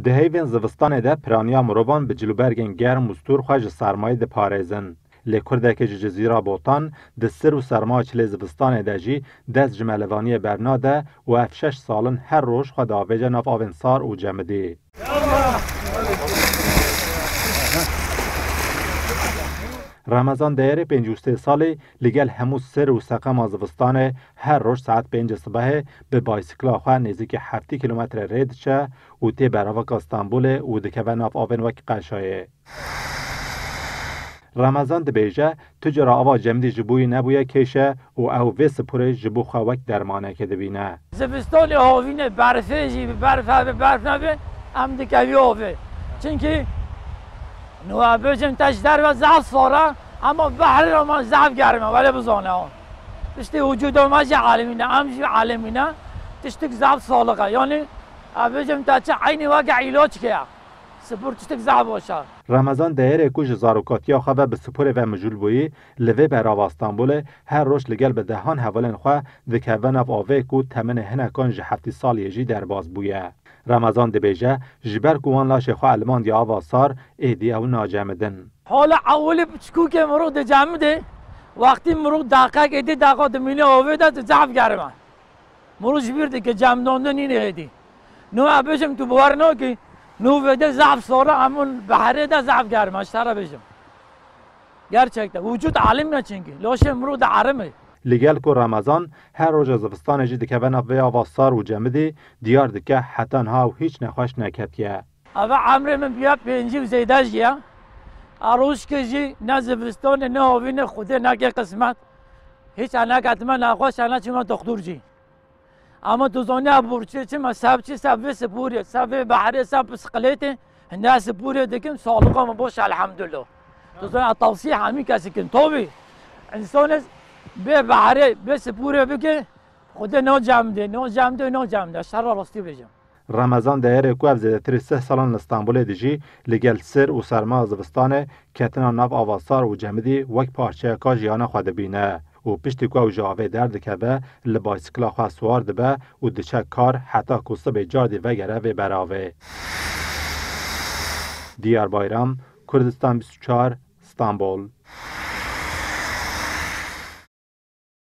دهیوین زوستان ده پرانیا مروان به جلوبرگن گرم و ستور خواه سرمایه ده پارێزن. لکردک جزیره بوتان ده سر و سرما چلی زوستان ده جی دست جملوانی برنا ده و اف 6 سالن هر روش خود آویجه ناف آوینسار و جمدی. رمضان دایره 53 سالی لگل همو سر و سقم از زوستان هر روز ساعت 5 صبح به بایسکلا خواه نزدیک 7 کیلومتر رید شه و تی براوک استانبول و دکوه ناف آوین وک قشایه. رمضان دبیجه تجرا آوا جمدی جبوی نبویه کشه و او وی سپوره جبو خواهک درمانه که دبینه. زبستان آوین برفه جی برف نبه هم دکوی آوه. چونکه نوع بجم تشدر و زعف صاره اما بحر را من زعف گرمه ولی بزانه ها. تشتی وجود ما جه عالمینه همجی عالمینه تشتک زعف صالقه یعنی بجم تچه عینی واقع علاج که سپور تشتک زعف باشه. رمضان دایره کوچ زاروکاتیا خواه به سپور و مجول بویی لوی براو استانبول هر روش لگل به دهان حوالن خواه دکوه نف آوه کو تمن هنکان جه 7 سال یجی در باز بویه. رمضان دبیجه جبر کوان لاش خواه علمان دی آوا سار ایدی او ناجمدن. حالا اولی چکو که مرو ده جمده وقتی مرو دقیق ایدی دقیق دمینه آوه ده زعف گرمه. مرو جبیر ده که جمدانده نینه ایدی. نو بشم تو بوار نو که نو وده زعف ساره همون بحره ده زعف گرمه اشتره بشم. gerçekten vücut alim ne çünkü loşe mru da arame لگل کو رمضان هر روز زوستان جی دکوه نوی آواسار و جمدی دیار دکه حتن ها و هیچ نخوش نکتیه. اما عمر من بیا پنجی و زیده جیا عروش که جی نه زوستان نه آوین خوده نه که قسمت هیچ انا کتما نخوش انا چما دکتر جی اما دوزانه برچه چما سب چی سب سپوری سب بحری سب سقلیت نه سپوری دکم سالقا باش الحمدلله دوزانه توصیه همین کسی کن توبی انسان به بحری به سپوری بگه خود نو جمده شر راستی بجم. رمضان دایره کو افزیده تری 3 سالان استانبول دیجی لگل سر و سرما زوستانه کتنا ناف آواسار و جمدی وک پارچه کا جیانا خود بینه و پشتی کو جاوه درد کبه لبایسکلا خواه سوار دبه و دچه کار حتی کوسه به جاردی وگره و براوه. دیار بایرام کردستان 24 استانبول.